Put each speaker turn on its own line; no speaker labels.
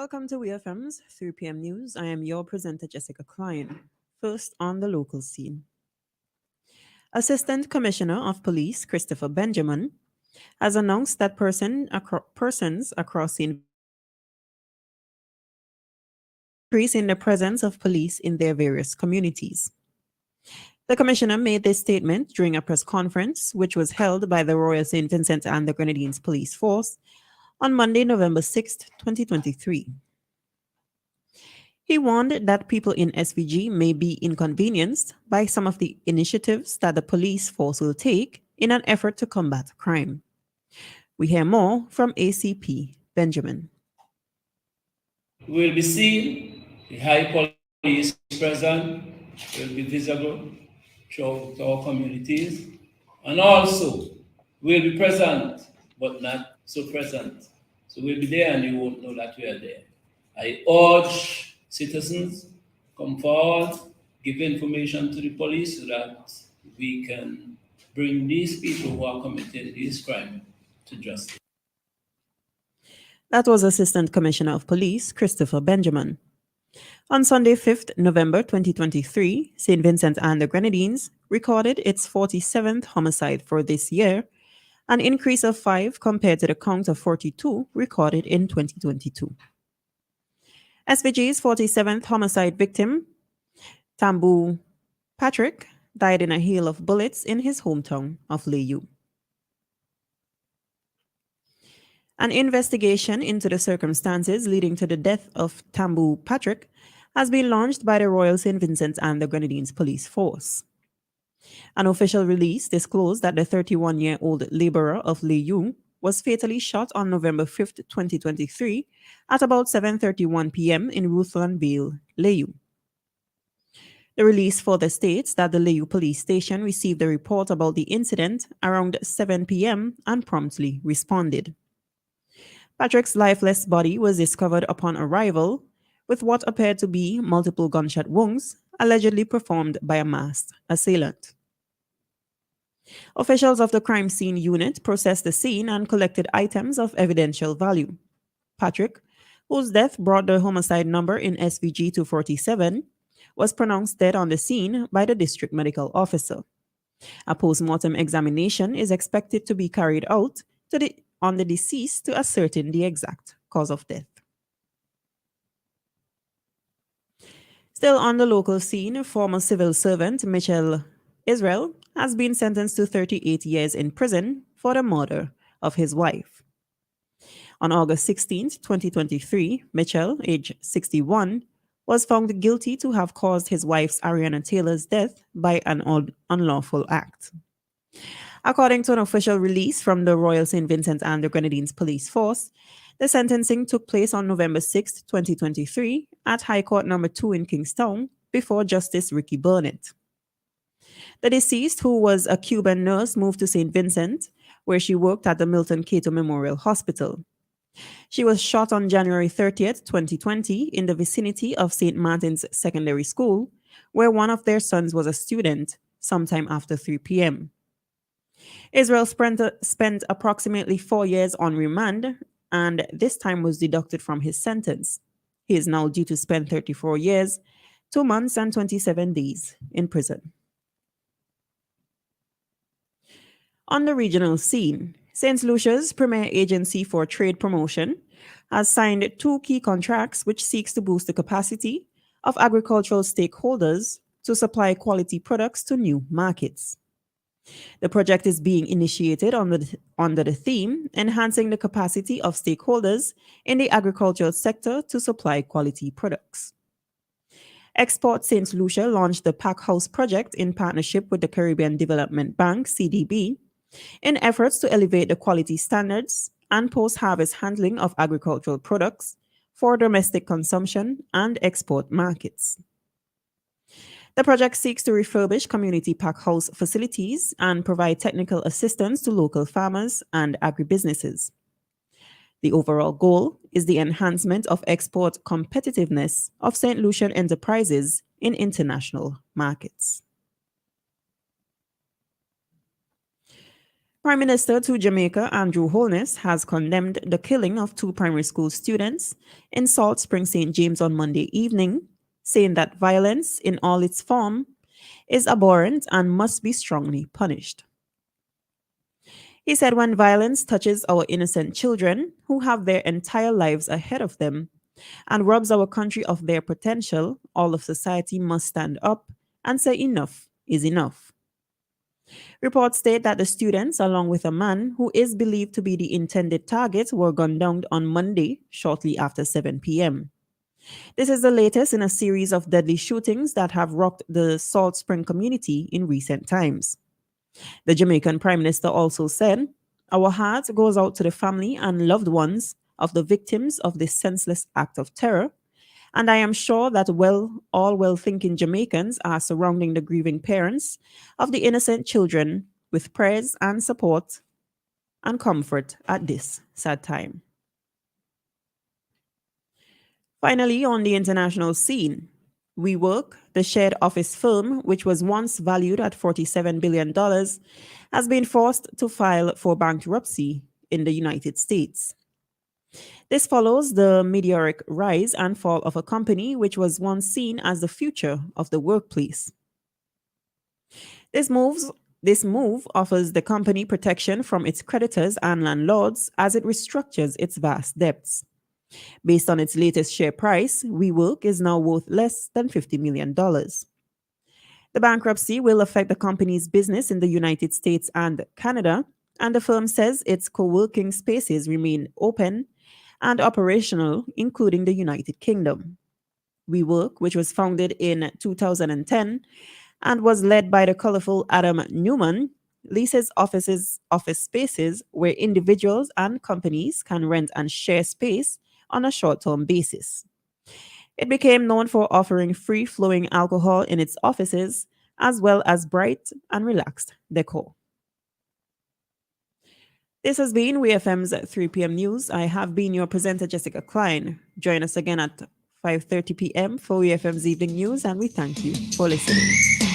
Welcome to WEFM's 3 p.m. news. I am your presenter, Jessica Klein. First on the local scene. Assistant Commissioner of Police Christopher Benjamin has announced that persons across the increase in the presence of police in their various communities. The commissioner made this statement during a press conference which was held by the Royal St. Vincent and the Grenadines Police Force on Monday, November 6th, 2023. He warned that people in SVG may be inconvenienced by some of the initiatives that the police force will take in an effort to combat crime. We hear more from ACP Benjamin.
We will be seeing the high police present, will be visible throughout our communities, and also we'll be present, but not so present. So we'll be there and you won't know that we are there. I urge citizens, come forward, give information to the police so that we can bring these people who are committing these crimes to justice.
That was Assistant Commissioner of Police Christopher Benjamin. On Sunday, 5th November 2023, St. Vincent and the Grenadines recorded its 47th homicide for this year, an increase of 5 compared to the count of 42 recorded in 2022. SVG's 47th homicide victim, Tambu Patrick, died in a hail of bullets in his hometown of Layou. An investigation into the circumstances leading to the death of Tambu Patrick has been launched by the Royal St. Vincent and the Grenadines Police Force. An official release disclosed that the 31-year-old laborer of Layou was fatally shot on November 5th, 2023 at about 7:31 p.m. in Ruthland Vale, Layou. The release further states that the Layou police station received a report about the incident around 7 p.m. and promptly responded. Patrick's lifeless body was discovered upon arrival with what appeared to be multiple gunshot wounds, allegedly performed by a masked assailant. Officials of the crime scene unit processed the scene and collected items of evidential value. Patrick, whose death brought the homicide number in SVG to 47, was pronounced dead on the scene by the district medical officer. A post-mortem examination is expected to be carried out on the deceased to ascertain the exact cause of death. Still on the local scene, former civil servant Mitchell Israel has been sentenced to 38 years in prison for the murder of his wife. On August 16, 2023, Mitchell, age 61, was found guilty to have caused his wife's Ariana Taylor's death by an unlawful act. According to an official release from the Royal St. Vincent and the Grenadines Police Force, the sentencing took place on November 6, 2023, at High Court Number 2 in Kingstown before Justice Ricky Burnett. The deceased, who was a Cuban nurse, moved to St. Vincent, where she worked at the Milton Cato Memorial Hospital. She was shot on January 30th, 2020, in the vicinity of St. Martin's Secondary School, where one of their sons was a student, sometime after 3 p.m. Israel spent approximately 4 years on remand, and this time was deducted from his sentence. He is now due to spend 34 years, 2 months, and 27 days in prison. On the regional scene, St. Lucia's premier agency for trade promotion has signed 2 key contracts which seeks to boost the capacity of agricultural stakeholders to supply quality products to new markets. The project is being initiated under the theme Enhancing the Capacity of Stakeholders in the Agricultural Sector to Supply Quality Products. Export St. Lucia launched the Pack House project in partnership with the Caribbean Development Bank, CDB, in efforts to elevate the quality standards and post-harvest handling of agricultural products for domestic consumption and export markets. The project seeks to refurbish community pack house facilities and provide technical assistance to local farmers and agribusinesses. The overall goal is the enhancement of export competitiveness of St. Lucian enterprises in international markets. Prime Minister to Jamaica Andrew Holness has condemned the killing of two primary school students in Salt Spring, St. James on Monday evening, saying that violence in all its form is abhorrent and must be strongly punished. He said when violence touches our innocent children who have their entire lives ahead of them and robs our country of their potential, all of society must stand up and say enough is enough. Reports state that the students, along with a man who is believed to be the intended target, were gunned down on Monday shortly after 7 p.m. This is the latest in a series of deadly shootings that have rocked the Salt Spring community in recent times. The Jamaican Prime Minister also said, "Our heart goes out to the family and loved ones of the victims of this senseless act of terror, and I am sure that all well thinking Jamaicans are surrounding the grieving parents of the innocent children with prayers and support and comfort at this sad time." Finally, on the international scene, WeWork, the shared office firm, which was once valued at $47 billion, has been forced to file for bankruptcy in the United States. This follows the meteoric rise and fall of a company which was once seen as the future of the workplace. This moves this move offers the company protection from its creditors and landlords as it restructures its vast debts. Based on its latest share price, WeWork is now worth less than $50 million. The bankruptcy will affect the company's business in the United States and Canada, and the firm says its co working spaces remain open and operational, including the United Kingdom. WeWork, which was founded in 2010 and was led by the colorful Adam Newman, leases office spaces where individuals and companies can rent and share space on a short-term basis. It became known for offering free-flowing alcohol in its offices as well as bright and relaxed decor. This has been WeFM's 3 p.m. news. I have been your presenter, Jessica Klein. Join us again at 5:30 p.m. for WeFM's evening news, and we thank you for listening.